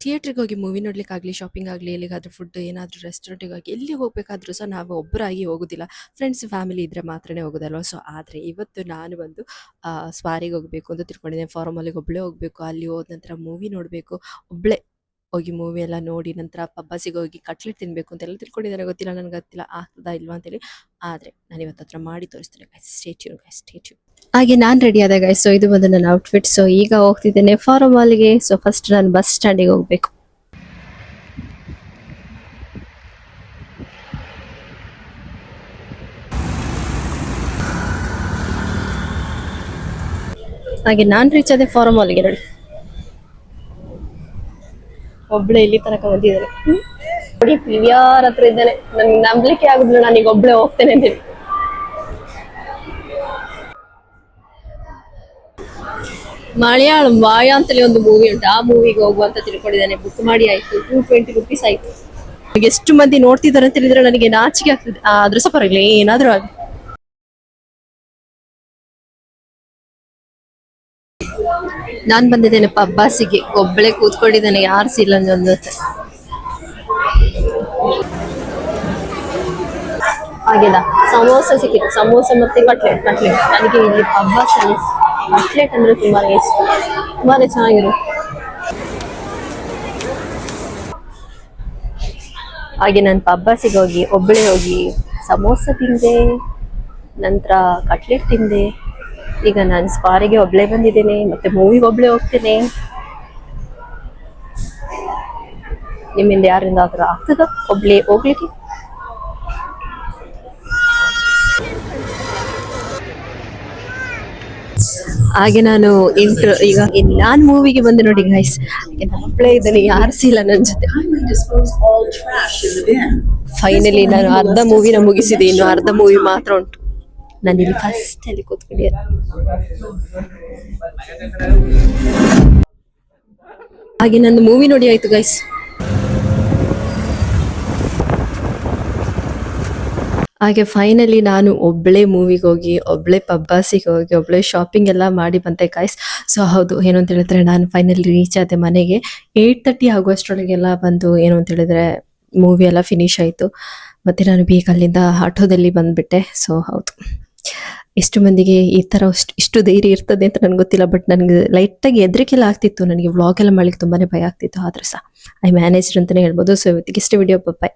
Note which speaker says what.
Speaker 1: ಥಿಯೇಟ್ರಿಗೆ ಹೋಗಿ movie ನೋಡ್ಲಿಕ್ಕಾಗಲಿ, shopping ಆಗಲಿ, ಎಲ್ಲಿಗಾದ್ರೂ ಫುಡ್ ಏನಾದರೂ ರೆಸ್ಟೋರೆಂಟಿಗಾಗಿ ಎಲ್ಲಿ ಹೋಗಬೇಕಾದ್ರೂ ಸಹ ನಾವು ಒಬ್ಬರಾಗಿ ಹೋಗೋದಿಲ್ಲ. ಫ್ರೆಂಡ್ಸ್, ಫ್ಯಾಮಿಲಿ ಇದ್ದರೆ ಮಾತ್ರನೇ ಹೋಗೋದಲ್ವ. ಸೊ ಆದರೆ ಇವತ್ತು ನಾನು ಬಂದು ಸ್ಪಾರಿಗೆ ಹೋಗಬೇಕು ಅಂತ ತಿಳ್ಕೊಂಡಿದ್ದೇನೆ. ಫಾರಮ್ ಮಾಲಿಗೆ ಒಬ್ಬಳೇ ಹೋಗಬೇಕು. ಅಲ್ಲಿ ಹೋದ ನಂತರ ಮೂವಿ ನೋಡಬೇಕು. ಒಬ್ಬಳೇ ಹೋಗಿ ಮೂವಿ ಎಲ್ಲ ನೋಡಿ ನಂತರ ಪಬ್ಬಾಸಿಗೆ ಹೋಗಿ ಕಟ್ಲೆಟ್ ತಿನ್ನಬೇಕು ಅಂತೆಲ್ಲ ತಿಳ್ಕೊಂಡಿದ್ದಾರೆ. ಗೊತ್ತಿಲ್ಲ, ನನಗೆ ಗೊತ್ತಿಲ್ಲ ಆಗ್ತದಾ ಇಲ್ವಾ ಅಂತೇಳಿ. ಆದರೆ ನಾನು ಇವತ್ತು ಹತ್ರ ಮಾಡಿ ತೋರಿಸ್ತೇನೆ guys. Stay tune guys, stay tune. ಹಾಗೆ ನಾನು ರೆಡಿ ಆದ ಗೈಸ್. ಸೊ ಇದು ಬಂದು ನನ್ನ ಔಟ್ಫಿಟ್. ಸೊ ಈಗ ಹೋಗ್ತಿದ್ದೇನೆ ಫಾರಮ್ ಮಾಲ್ಗೆ. ಸೊ ಫಸ್ಟ್ ನಾನು ಬಸ್ ಸ್ಟ್ಯಾಂಡಿಗೆ ಹೋಗಬೇಕು. ಹಾಗೆ ನಾನು ರೀಚ್ ಆದೆ ಫಾರಮ್ ಮಾಲ್ಗೆ. ನೋಡಿ, ಒಬ್ಳೆ ಇಲ್ಲಿ ತನಕ ಬಂದಿದ್ದೇನೆ. ನೋಡಿ, PVR ಹತ್ರ ಇದ್ದೇನೆ. ನನ್ಗೆ ನಂಬಲಿಕ್ಕೆ ಆಗುದಿಲ್ಲ ನಾನೀಗ ಒಬ್ಳೆ ಹೋಗ್ತೇನೆ ಅಂತೇಳಿ. ಮಲಯಾಳಂ ವಾಯ ಅಂತೇಳಿ ಒಂದು ಮೂವಿ ಉಂಟು. ಆ ಮೂವಿಗೆ ಹೋಗುವಂತ ತಿಳ್ಕೊಂಡಿದ್ದೇನೆ. ಬುಕ್ ಮಾಡಿ ಆಯ್ತು. 220 rupees ಆಯ್ತು. ಎಷ್ಟು ಮಂದಿ ನೋಡ್ತಿದ್ದಾರೆ ಅಂತ ಹೇಳಿದ್ರೆ ನನಗೆ ನಾಚಿಕೆ ಆಗ್ತದೆ. ಆದ್ರೂ ಸಹ ಪರವಾಗಿಲ್ಲ, ಏನಾದ್ರೂ ಆಗಿ. ನಾನ್ ಬಂದಿದ್ದೇನೆ ಪಬ್ಬಾಸಿಗೆ. ಒಬ್ಬಳೆ ಕೂತ್ಕೊಂಡಿದ್ದೇನೆ, ಯಾರು ಸಿಲ್ಲ ನನ್ನ ಜೊತೆ. ಹಾಗೆದ ಸಮೋಸ ಸಿಕ್ಕಿತ್ತು. ಸಮೋಸ ಮತ್ತೆ ಕಟ್ಲೆಟ್. ನನಗೆ ಇಲ್ಲಿ ಪಬ್ಬಾಸಲ್ಲಿ ಕಟ್ಲೆಟ್ ಅಂದ್ರೆ ತುಂಬಾನೇ ಇಷ್ಟ. ತುಂಬಾನೇ ಚೆನ್ನಾಗಿರುತ್ತೆ. ಹಾಗೆ ನಾನು ಪಬ್ಬಾಸಿಗೆ ಹೋಗಿ ಒಬ್ಬಳೆ ಹೋಗಿ ಸಮೋಸ ತಿಂದೆ, ನಂತರ ಕಟ್ಲೆಟ್ ತಿಂದೆ. ಈಗ ನಾನು ಸ್ಪಾರಿಗೆ ಒಬ್ಬಳೆ ಬಂದಿದ್ದೇನೆ, ಮತ್ತೆ ಮೂವಿಗೆ ಒಬ್ಬಳೆ ಹೋಗ್ತೇನೆ. ನಿಮ್ಮಿಂದ ಯಾರಿಂದ ಆತರ ಆಗ್ತದ ಒಬ್ಳೆ ಹೋಗ್ಲಿಕ್ಕೆ? ಹಾಗೆ ನಾನು ಈಗ ನಾನ್ ಮೂವಿಗೆ ಬಂದೆ ನೋಡಿ ಗೈಸ್. ಒಬ್ಬಳೆ ಇದ್ದೇನೆ, ಯಾರು ಸಿಲ್ಲ ನನ್ನ ಜೊತೆ. ಫೈನಲಿ ನಾನು ಅರ್ಧ ಮೂವಿನ ಮುಗಿಸಿದೆ, ಇನ್ನು ಅರ್ಧ ಮೂವಿ ಮಾತ್ರ ಉಂಟು. ನಾನು ಇಲ್ಲಿ ಫಸ್ಟ್ ಅಲ್ಲಿ ಕೂತ್ಕೊಂಡಿದ್ದೆ. ಹಾಗೆ ನನ್ನ ಮೂವಿ ನೋಡಿ ಆಯ್ತು ಗೈಸ್. ಹಾಗೆ ಫೈನಲಿ ನಾನು ಒಬ್ಬಳೆ ಮೂವಿಗೆ ಹೋಗಿ, ಒಬ್ಬಳೆ ಪಬ್ಬಾಸಿಗೆ ಹೋಗಿ, ಒಬ್ಬಳೆ ಶಾಪಿಂಗ್ ಎಲ್ಲ ಮಾಡಿ ಬಂದೆ ಗೈಸ್. ಸೊ ಹೌದು, ಏನು ಅಂತ ಹೇಳಿದ್ರೆ ನಾನು ಫೈನಲಿ ರೀಚ್ ಆದೆ ಮನೆಗೆ. 8:30 ಆಗುವಷ್ಟರೊಳಗೆಲ್ಲ ಬಂದು ಏನು ಅಂತ ಹೇಳಿದ್ರೆ ಮೂವಿ ಎಲ್ಲ ಫಿನಿಶ್ ಆಯಿತು. ಮತ್ತೆ ನಾನು ಬೇಗ ಅಲ್ಲಿಂದ ಆಟೋದಲ್ಲಿ ಬಂದ್ಬಿಟ್ಟೆ. ಸೊ ಹೌದು, ಎಷ್ಟು ಮಂದಿಗೆ ಈ ಥರ ಇಷ್ಟು ಧೈರ್ಯ ಇರ್ತದೆ ಅಂತ ನನಗೆ ಗೊತ್ತಿಲ್ಲ. ಬಟ್ ನನಗೆ ಲೈಟಾಗಿ ಹೆದರಿಕೆಲ್ಲ ಆಗ್ತಿತ್ತು. ನನಗೆ ವ್ಲಾಗ್ ಎಲ್ಲ ಮಾಡ್ಲಿಕ್ಕೆ ತುಂಬಾನೇ ಭಯ ಆಗ್ತಿತ್ತು. ಆದ್ರೆ ಸಹ ಐ ಮ್ಯಾನೇಜ್ಡ್ ಅಂತಲೇ ಹೇಳ್ಬೋದು. ಸೊ ಇವತ್ತಿಗೆ ಇಷ್ಟು ವಿಡಿಯೋ. ಬಾಯ್.